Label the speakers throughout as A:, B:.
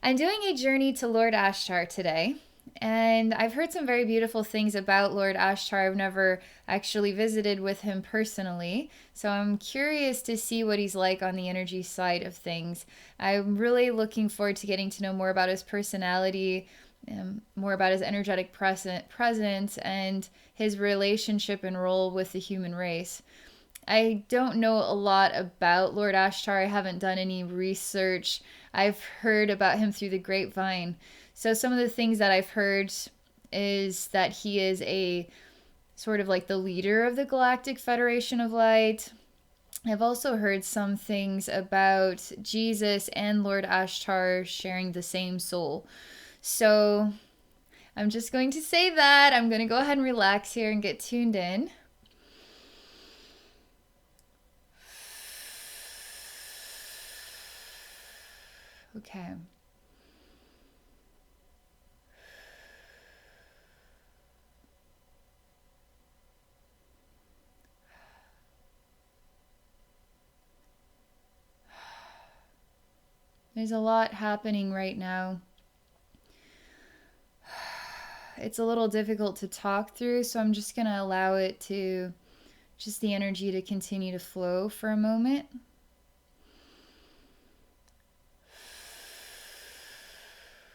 A: I'm doing a journey to Lord Ashtar today, and I've heard some very beautiful things about Lord Ashtar. I've never actually visited with him personally, so I'm curious to see what he's like on the energy side of things. I'm really looking forward to getting to know more about his personality, more about his energetic presence, and his relationship and role with the human race. I don't know a lot about Lord Ashtar. I haven't done any research. I've heard about him through the grapevine. So some of the things that I've heard is that he is a sort of like the leader of the Galactic Federation of Light. I've also heard some things about Jesus and Lord Ashtar sharing the same soul. So I'm just going to say that. I'm going to go ahead and relax here and get tuned in. Okay. There's a lot happening right now. It's a little difficult to talk through, so I'm just going to allow it to, just the energy to continue to flow for a moment.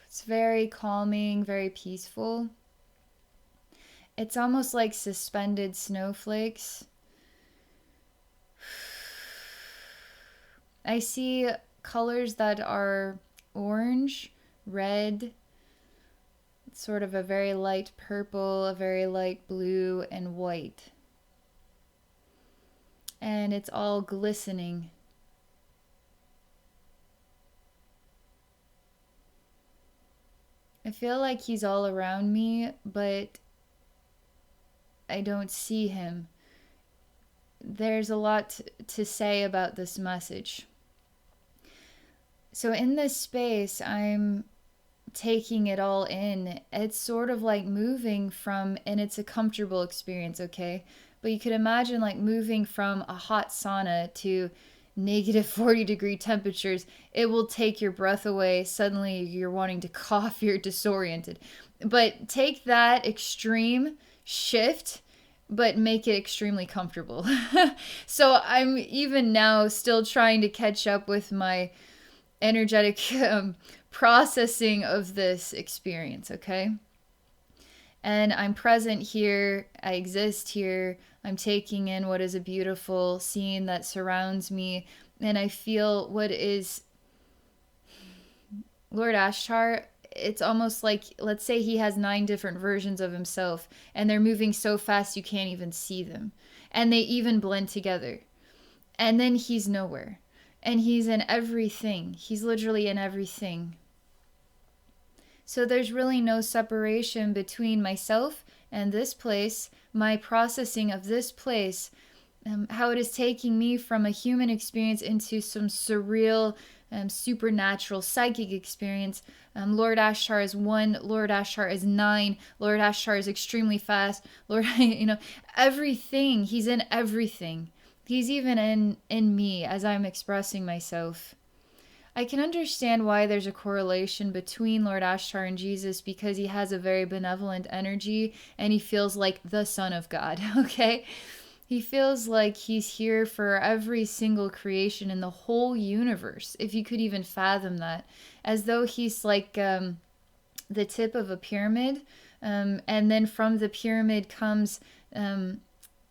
A: It's very calming, very peaceful. It's almost like suspended snowflakes. I see colors that are orange, red, sort of a very light purple, a very light blue, and white. And it's all glistening. I feel like he's all around me, but I don't see him. There's a lot to say about this message. So in this space, I'm taking it all in. It's sort of like moving from, and it's a comfortable experience, okay? But you could imagine like moving from a hot sauna to negative 40-degree temperatures. It will take your breath away. Suddenly you're wanting to cough, you're disoriented. But take that extreme shift, but make it extremely comfortable. So I'm even now still trying to catch up with my energetic processing of this experience, okay? And I'm present here, I exist here, I'm taking in what is a beautiful scene that surrounds me, and I feel what is Lord Ashtar. It's almost like, let's say he has 9 different versions of himself, and they're moving so fast you can't even see them. And they even blend together. And then he's nowhere. And he's in everything. He's literally in everything. So there's really no separation between myself and this place, my processing of this place, how it is taking me from a human experience into some surreal, supernatural, psychic experience. Lord Ashtar is 1, Lord Ashtar is 9, Lord Ashtar is extremely fast, Lord, everything, he's in everything. He's even in me as I'm expressing myself. I can understand why there's a correlation between Lord Ashtar and Jesus, because he has a very benevolent energy and he feels like the Son of God, okay? He feels like he's here for every single creation in the whole universe, if you could even fathom that. As though he's like the tip of a pyramid, and then from the pyramid comes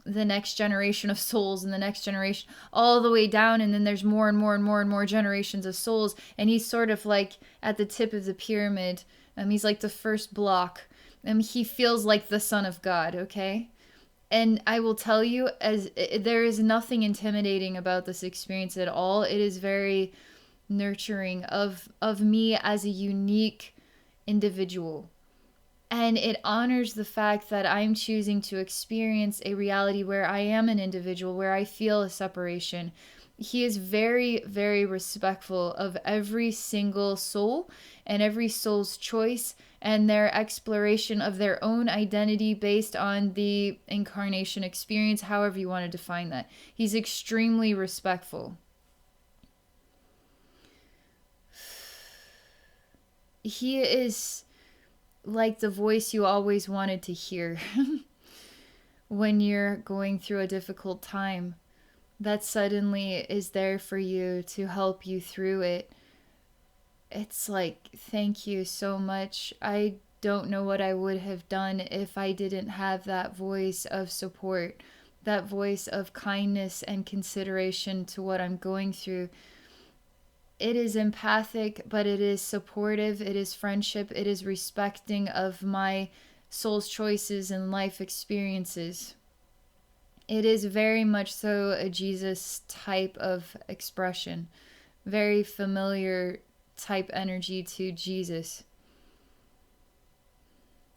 A: the next generation of souls and the next generation all the way down, and then there's more and more and more and more generations of souls, and he's sort of like at the tip of the pyramid. He's like the first block. He feels like the Son of God, okay? And I will tell you, as there is nothing intimidating about this experience at all. It is very nurturing of me as a unique individual. And it honors the fact that I'm choosing to experience a reality where I am an individual, where I feel a separation. He is very, very respectful of every single soul and every soul's choice and their exploration of their own identity based on the incarnation experience, however you want to define that. He's extremely respectful. he is like the voice you always wanted to hear when you're going through a difficult time, that suddenly is there for you to help you through it. It's like, thank you so much. I don't know what I would have done if I didn't have that voice of support, that voice of kindness and consideration to what I'm going through. It is empathic, but it is supportive, it is friendship, it is respecting of my soul's choices and life experiences. It is very much so a Jesus type of expression, very familiar type energy to Jesus.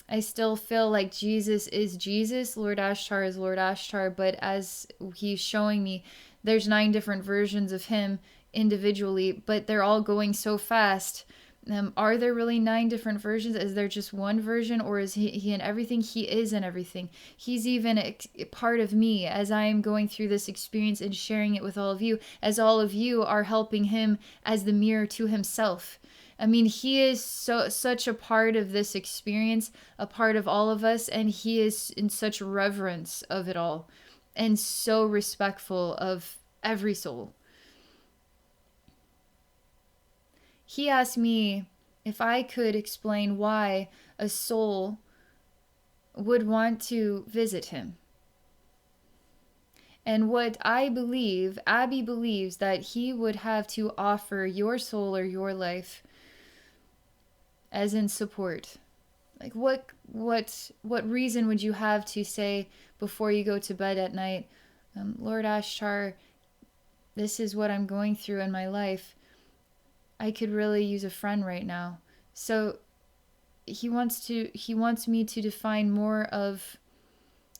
A: I still feel like Jesus is Jesus, Lord Ashtar is Lord Ashtar, but as he's showing me, there's 9 different versions of him individually, but they're all going so fast. Are there really 9 different versions? Is there just one version, or is he in everything? He is in everything. He's even a part of me as I am going through this experience and sharing it with all of you, as all of you are helping him as the mirror to himself. I mean, he is such a part of this experience, a part of all of us, and he is in such reverence of it all and so respectful of every soul. He asked me if I could explain why a soul would want to visit him. And what I believe, Abbey believes that he would have to offer your soul or your life as in support. Like what reason would you have to say before you go to bed at night, Lord Ashtar, this is what I'm going through in my life. I could really use a friend right now. So he wants me to define more of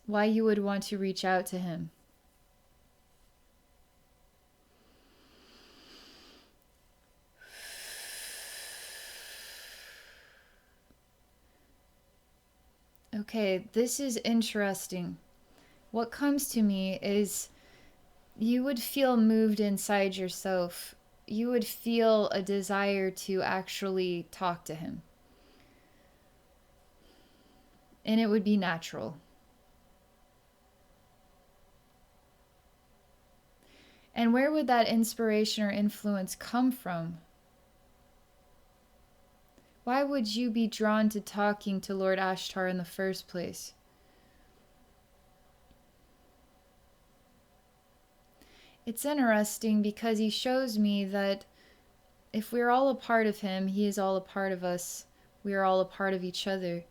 A: why you would want to reach out to him. Okay, this is interesting. What comes to me is you would feel moved inside yourself. You would feel a desire to actually talk to him. And it would be natural. And where would that inspiration or influence come from? Why would you be drawn to talking to Lord Ashtar in the first place? It's interesting because he shows me that if we're all a part of him, he is all a part of us. We are all a part of each other.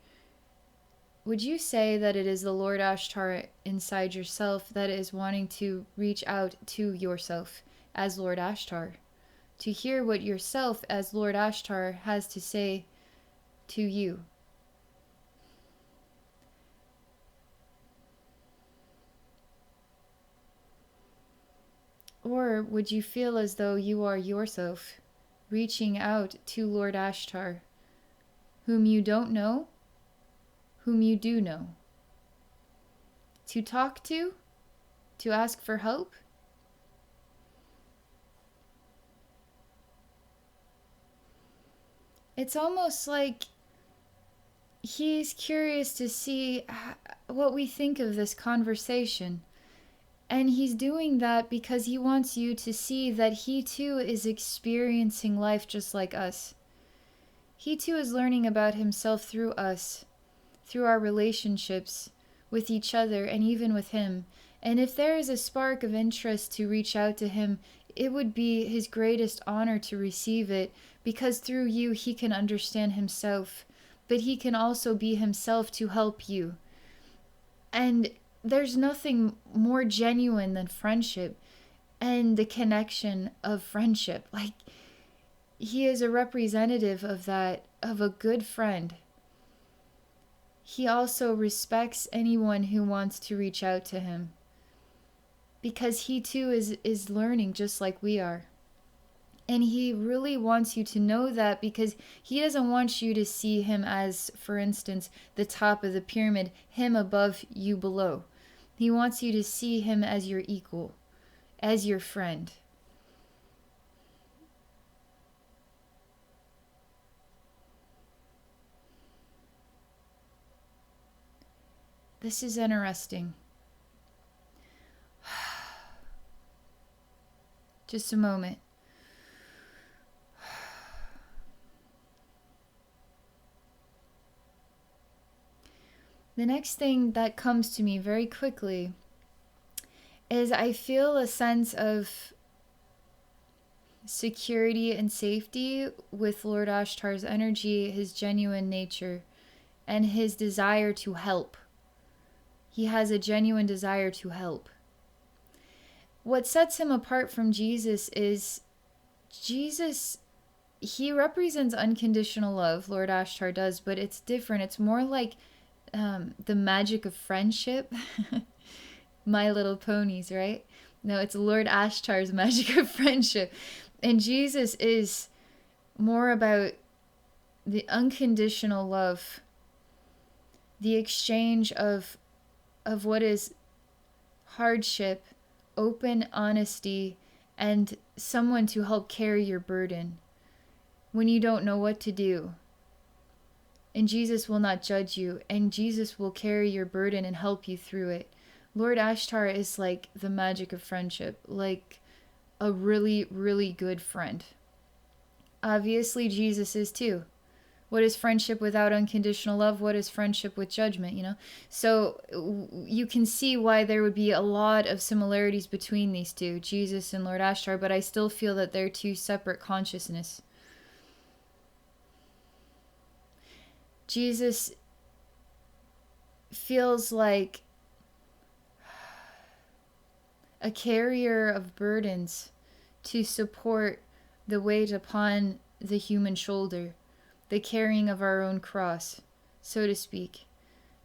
A: Would you say that it is the Lord Ashtar inside yourself that is wanting to reach out to yourself as Lord Ashtar? To hear what yourself as Lord Ashtar has to say to you? Or would you feel as though you are yourself reaching out to Lord Ashtar, whom you don't know, whom you do know, to talk to ask for help? It's almost like he's curious to see what we think of this conversation. And he's doing that because he wants you to see that he too is experiencing life just like us. He too is learning about himself through us, through our relationships with each other and even with him. And if there is a spark of interest to reach out to him, it would be his greatest honor to receive it, because through you he can understand himself, but he can also be himself to help you. And there's nothing more genuine than friendship and the connection of friendship. Like, he is a representative of that, of a good friend. He also respects anyone who wants to reach out to him, because he too is learning just like we are. And he really wants you to know that, because he doesn't want you to see him as, for instance, the top of the pyramid, him above, you below. He wants you to see him as your equal, as your friend. This is interesting. Just a moment. The next thing that comes to me very quickly is I feel a sense of security and safety with Lord Ashtar's energy, his genuine nature, and his desire to help. He has a genuine desire to help. What sets him apart from Jesus is Jesus, he represents unconditional love, Lord Ashtar does, but it's different. It's more like the magic of friendship. My Little Ponies, right? No, it's Lord Ashtar's magic of friendship. And Jesus is more about the unconditional love, the exchange of what is hardship, open honesty, and someone to help carry your burden when you don't know what to do. And Jesus will not judge you, and Jesus will carry your burden and help you through it. Lord Ashtar is like the magic of friendship, like a really, really good friend. Obviously, Jesus is too. What is friendship without unconditional love? What is friendship with judgment, you know? So you can see why there would be a lot of similarities between these two, Jesus and Lord Ashtar, but I still feel that they're two separate consciousness. Jesus feels like a carrier of burdens to support the weight upon the human shoulder, the carrying of our own cross, so to speak,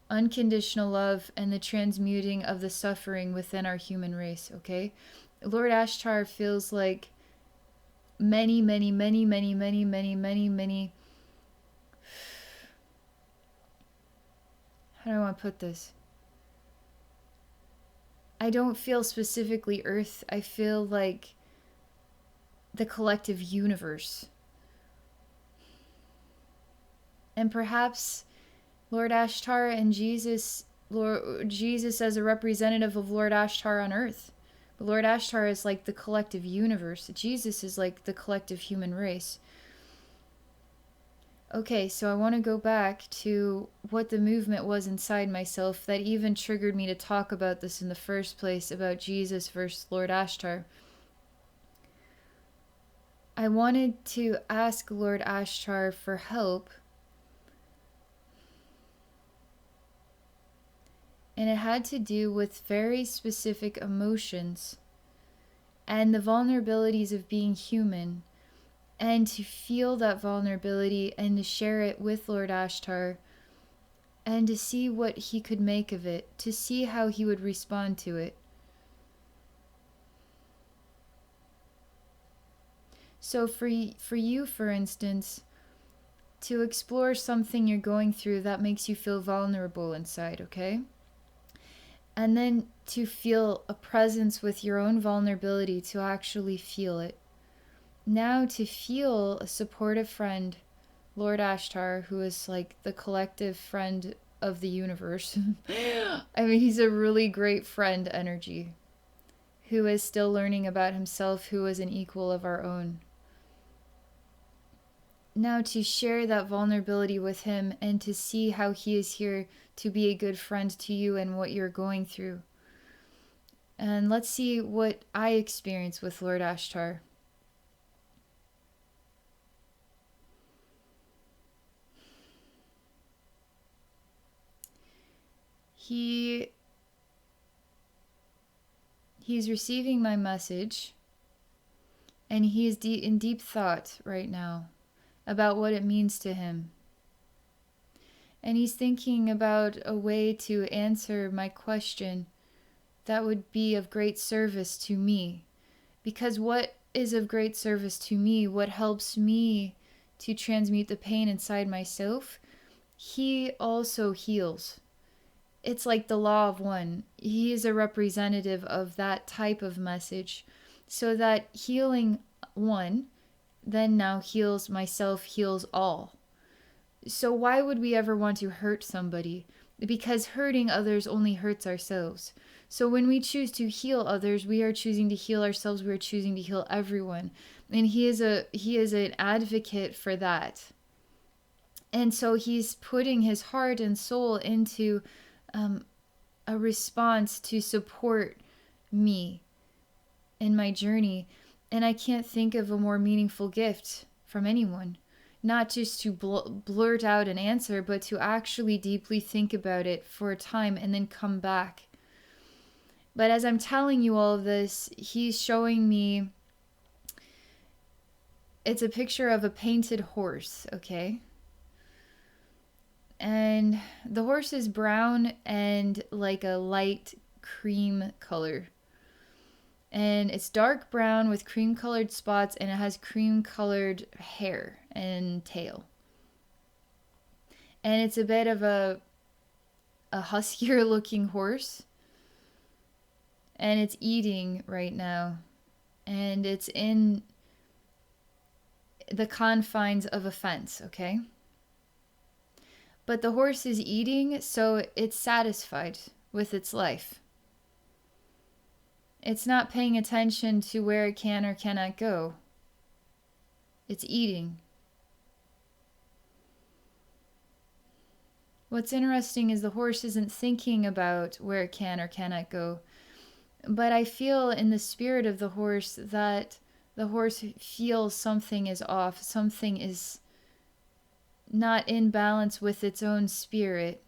A: unconditional love and the transmuting of the suffering within our human race, okay? Lord Ashtar feels like many how do I want to put this? I don't feel specifically Earth. I feel like the collective universe. And perhaps Lord Ashtar and Jesus as a representative of Lord Ashtar on Earth. But Lord Ashtar is like the collective universe. Jesus is like the collective human race. Okay, so I want to go back to what the movement was inside myself that even triggered me to talk about this in the first place, about Jesus versus Lord Ashtar. I wanted to ask Lord Ashtar for help, and it had to do with very specific emotions and the vulnerabilities of being human, and to feel that vulnerability and to share it with Lord Ashtar and to see what he could make of it, to see how he would respond to it. So for you, for instance, to explore something you're going through that makes you feel vulnerable inside, okay? And then to feel a presence with your own vulnerability, to actually feel it. Now to feel a supportive friend, Lord Ashtar, who is like the collective friend of the universe. I mean, he's a really great friend energy, who is still learning about himself, who is an equal of our own. Now to share that vulnerability with him and to see how he is here to be a good friend to you and what you're going through. And let's see what I experience with Lord Ashtar. He's receiving my message, and he is in deep thought right now about what it means to him. And he's thinking about a way to answer my question that would be of great service to me. Because what is of great service to me, what helps me to transmute the pain inside myself, he also heals. It's like the law of one. He is a representative of that type of message, so that healing one then now heals myself, heals all. So why would we ever want to hurt somebody? because hurting others only hurts ourselves. So when we choose to heal others, we are choosing to heal ourselves. We are choosing to heal everyone. And he is an advocate for that. And so he's putting his heart and soul into a response to support me in my journey. And I can't think of a more meaningful gift from anyone. Not just to blurt out an answer, but to actually deeply think about it for a time and then come back. But as I'm telling you all of this, he's showing me, it's a picture of a painted horse, okay? And the horse is brown and like a light cream color. And it's dark brown with cream colored spots, and it has cream colored hair and tail. And it's a bit of a huskier looking horse. And it's eating right now. And it's in the confines of a fence, okay? But the horse is eating, so it's satisfied with its life. It's not paying attention to where it can or cannot go. It's eating. What's interesting is the horse isn't thinking about where it can or cannot go. But I feel in the spirit of the horse that the horse feels something is off. Something is not in balance with its own spirit.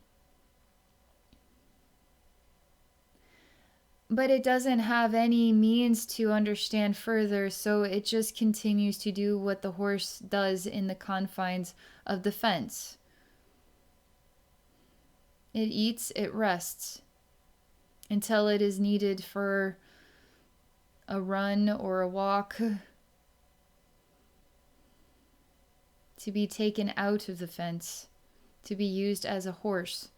A: But it doesn't have any means to understand further, so it just continues to do what the horse does in the confines of the fence. It eats, it rests, until it is needed for a run or a walk, to be taken out of the fence, to be used as a horse.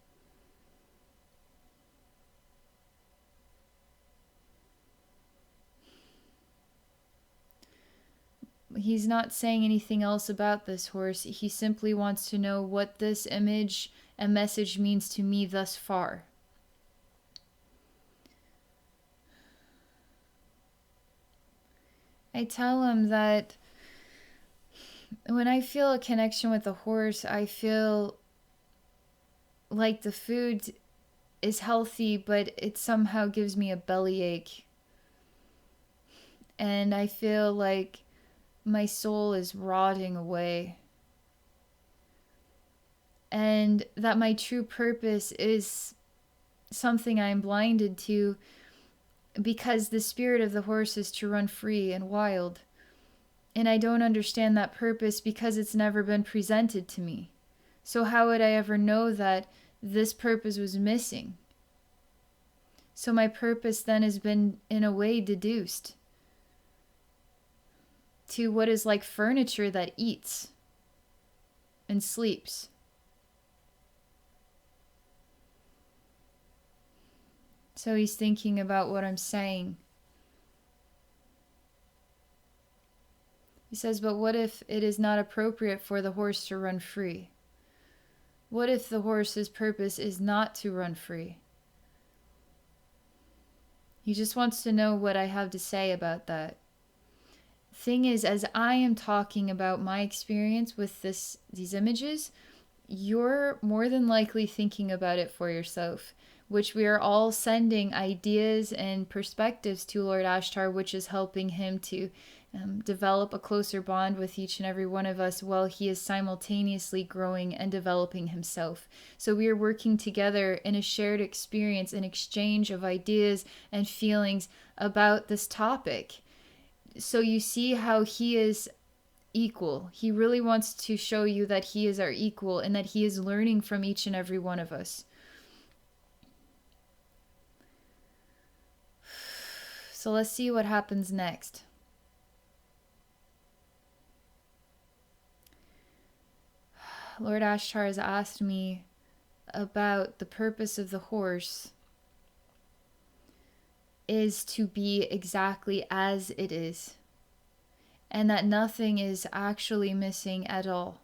A: He's not saying anything else about this horse. He simply wants to know what this image and message means to me thus far. I tell him that when I feel a connection with the horse, I feel like the food is healthy, but it somehow gives me a bellyache. And I feel like my soul is rotting away. And that my true purpose is something I'm blinded to, because the spirit of the horse is to run free and wild. And I don't understand that purpose because it's never been presented to me. So how would I ever know that this purpose was missing? So my purpose then has been, in a way, deduced to what is like furniture that eats and sleeps. So he's thinking about what I'm saying. He says, but what if it is not appropriate for the horse to run free? What if the horse's purpose is not to run free? He just wants to know what I have to say about that. Thing is, as I am talking about my experience with these images, you're more than likely thinking about it for yourself, which we are all sending ideas and perspectives to Lord Ashtar, which is helping him to develop a closer bond with each and every one of us while he is simultaneously growing and developing himself. So we are working together in a shared experience, an exchange of ideas and feelings about this topic. So you see how he is equal. He really wants to show you that he is our equal and that he is learning from each and every one of us. So let's see what happens next. Lord Ashtar has asked me about the purpose of the horse is to be exactly as it is, and that nothing is actually missing at all,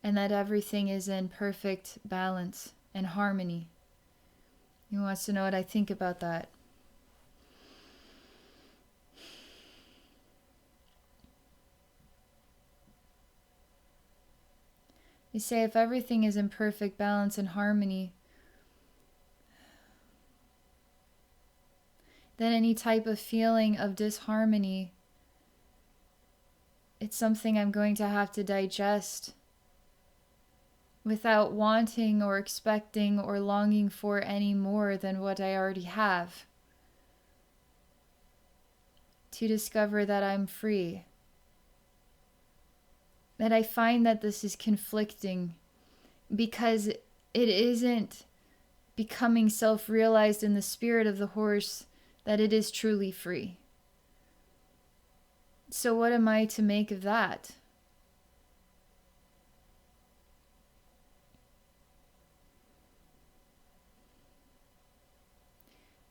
A: and that everything is in perfect balance and harmony. He wants to know what I think about that. They say if everything is in perfect balance and harmony, then any type of feeling of disharmony, it's something I'm going to have to digest without wanting or expecting or longing for any more than what I already have. To discover that I'm free. That I find that this is conflicting because it isn't becoming self-realized in the spirit of the horse that it is truly free. So what am I to make of that?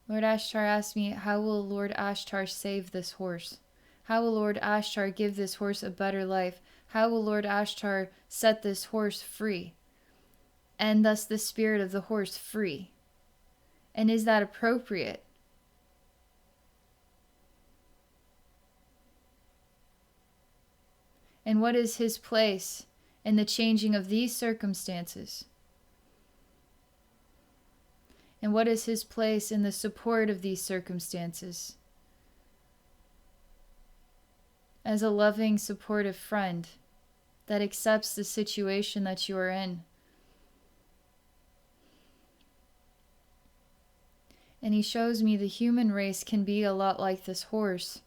A: Lord Ashtar asked me, how will Lord Ashtar save this horse? How will Lord Ashtar give this horse a better life? How will Lord Ashtar set this horse free? And thus the spirit of the horse free? And is that appropriate? And what is his place in the changing of these circumstances? And what is his place in the support of these circumstances? As a loving, supportive friend that accepts the situation that you are in. And he shows me the human race can be a lot like this horse.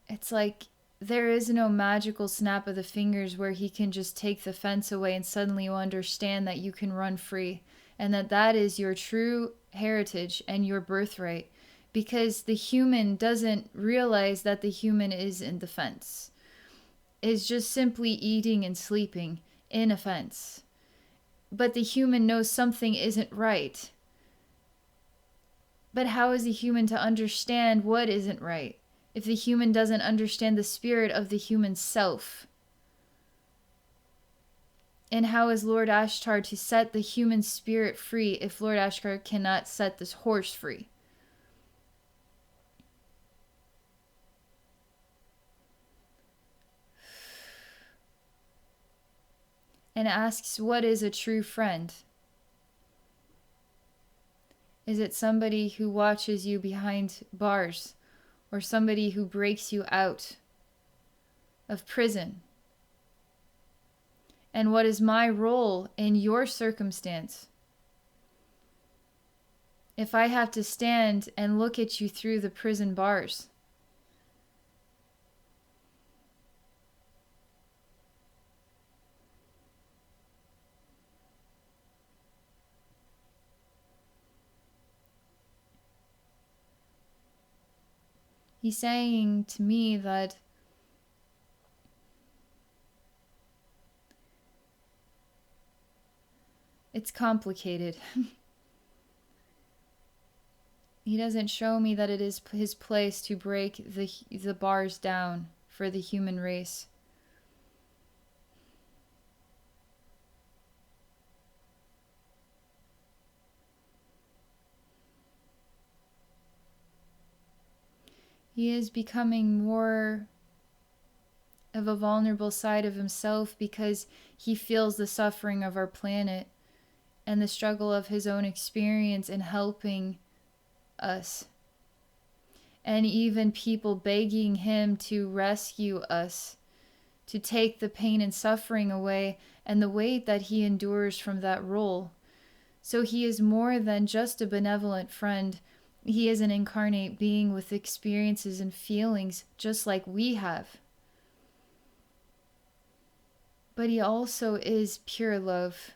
A: It's like there is no magical snap of the fingers where he can just take the fence away and suddenly you understand that you can run free and that that is your true heritage and your birthright, because the human doesn't realize that the human is in the fence. Is just simply eating and sleeping in a fence. But the human knows something isn't right. But how is the human to understand what isn't right if the human doesn't understand the spirit of the human self? And how is Lord Ashtar to set the human spirit free if Lord Ashtar cannot set this horse free? And asks, what is a true friend? Is it somebody who watches you behind bars, or somebody who breaks you out of prison? And what is my role in your circumstance? If I have to stand and look at you through the prison bars? He's saying to me that it's complicated. He doesn't show me that it is his place to break the bars down for the human race. He is becoming more of a vulnerable side of himself because he feels the suffering of our planet and the struggle of his own experience in helping us. And even people begging him to rescue us, to take the pain and suffering away and the weight that he endures from that role. So he is more than just a benevolent friend. He is an incarnate being with experiences and feelings just like we have. But he also is pure love.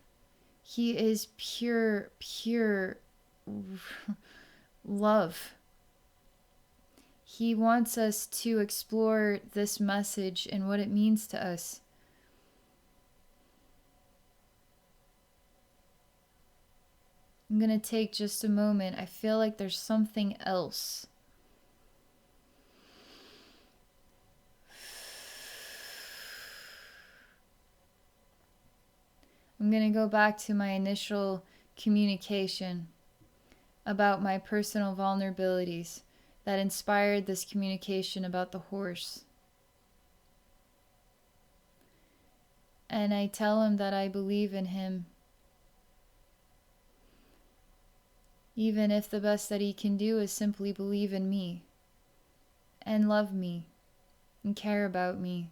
A: He is pure love. He wants us to explore this message and what it means to us. I'm going to take just a moment. I feel like there's something else. I'm going to go back to my initial communication about my personal vulnerabilities that inspired this communication about the horse. And I tell him that I believe in him, even if the best that he can do is simply believe in me and love me and care about me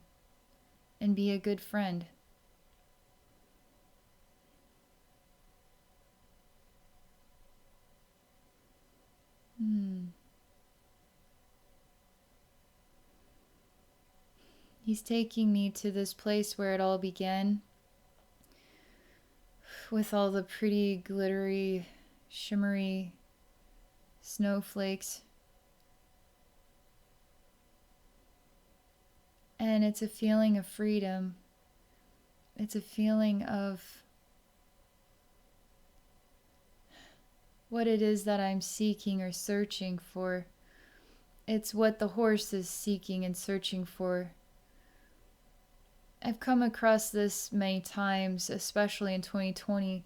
A: and be a good friend. He's taking me to this place where it all began, with all the pretty, glittery, shimmery snowflakes. And it's a feeling of freedom. It's a feeling of what it is that I'm seeking or searching for. It's what the horse is seeking and searching for. I've come across this many times, especially in 2020,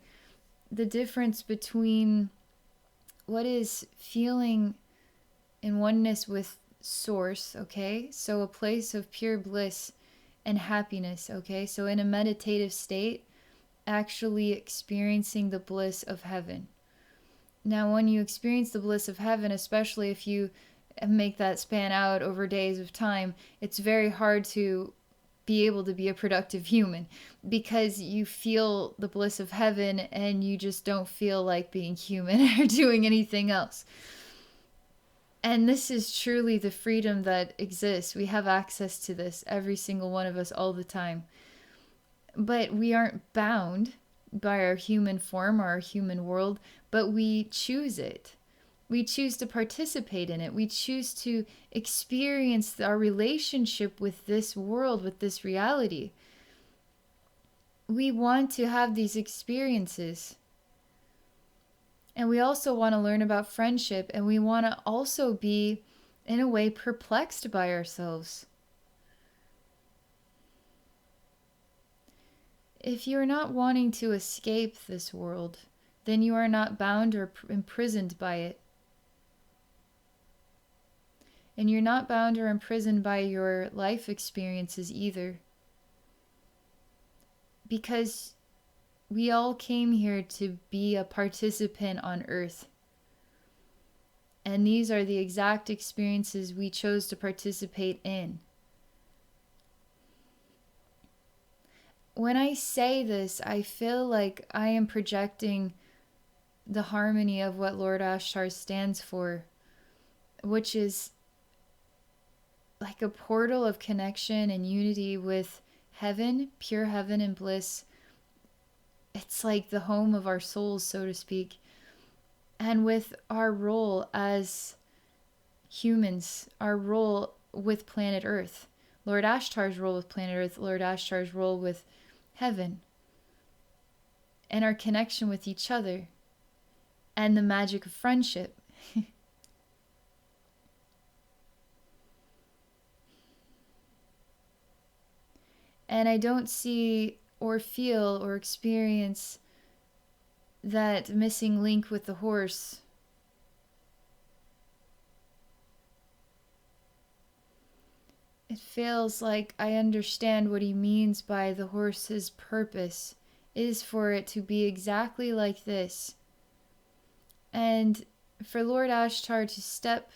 A: the difference between what is feeling in oneness with Source, okay? So a place of pure bliss and happiness, okay? So in a meditative state, actually experiencing the bliss of heaven. Now, when you experience the bliss of heaven, especially if you make that span out over days of time, it's very hard to be able to be a productive human, because you feel the bliss of heaven and you just don't feel like being human or doing anything else. And this is truly the freedom that exists. We have access to this, every single one of us, all the time. But we aren't bound by our human form or our human world, but we choose it. We choose to participate in it. We choose to experience our relationship with this world, with this reality. We want to have these experiences. And we also want to learn about friendship, and we want to also be, in a way, perplexed by ourselves. If you're not wanting to escape this world, then you are not bound or imprisoned by it. And you're not bound or imprisoned by your life experiences either. Because we all came here to be a participant on Earth. And these are the exact experiences we chose to participate in. When I say this, I feel like I am projecting the harmony of what Lord Ashtar stands for, which is like a portal of connection and unity with heaven, pure heaven and bliss. It's like the home of our souls, so to speak. And with our role as humans, our role with planet Earth, Lord Ashtar's role with planet Earth, Lord Ashtar's role with heaven, and our connection with each other, and the magic of friendship. And I don't see or feel or experience that missing link with the horse. It feels like I understand what he means by the horse's purpose is for it to be exactly like this. And for Lord Ashtar to step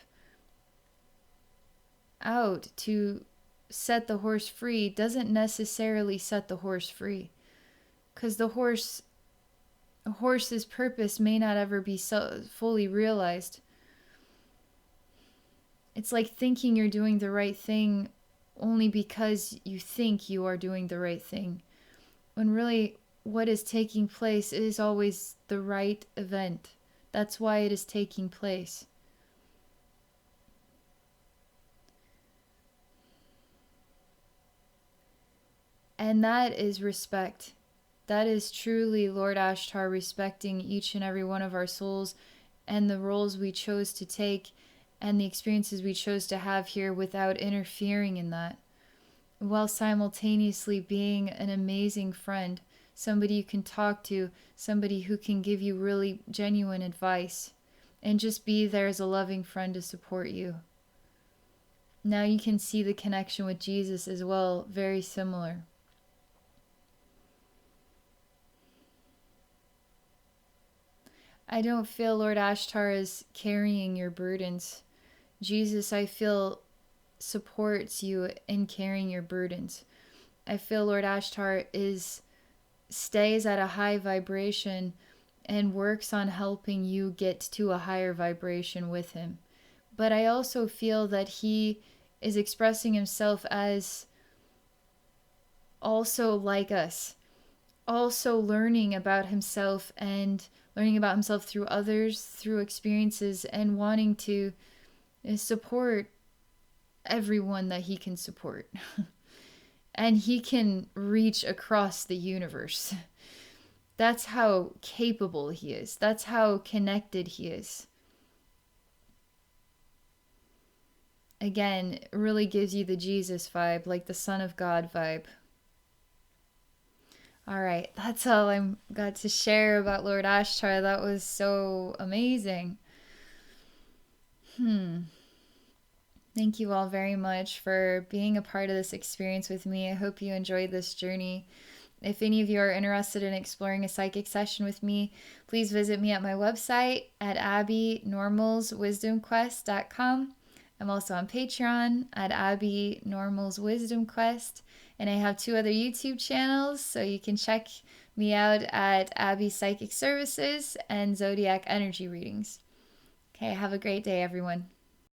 A: out to set the horse free doesn't necessarily set the horse free, because the horse's purpose may not ever be fully realized. It's like thinking you're doing the right thing only because you think you are doing the right thing, when really what is taking place is always the right event. That's why it is taking place. And that is respect. That is truly Lord Ashtar respecting each and every one of our souls and the roles we chose to take and the experiences we chose to have here without interfering in that, while simultaneously being an amazing friend somebody you can talk to, somebody who can give you really genuine advice, and just be there as a loving friend to support you. Now you can see the connection with Jesus as well, very similar. I don't feel Lord Ashtar is carrying your burdens. Jesus, I feel, supports you in carrying your burdens. I feel Lord Ashtar stays at a high vibration and works on helping you get to a higher vibration with him. But I also feel that he is expressing himself as also like us, also learning about himself and learning about himself through others, through experiences, and wanting to support everyone that he can support. And he can reach across the universe. That's how capable he is. That's how connected he is. Again, it really gives you the Jesus vibe, like the Son of God vibe. All right, that's all I got to share about Lord Ashtar. That was so amazing. Thank you all very much for being a part of this experience with me. I hope you enjoyed this journey. If any of you are interested in exploring a psychic session with me, please visit me at my website at abbeynormalswisdomquest.com. I'm also on Patreon at Abbey Normals Wisdom Quest, and I have 2 other YouTube channels, so you can check me out at Abbey Psychic Services and Zodiac Energy Readings. Okay, have a great day, everyone.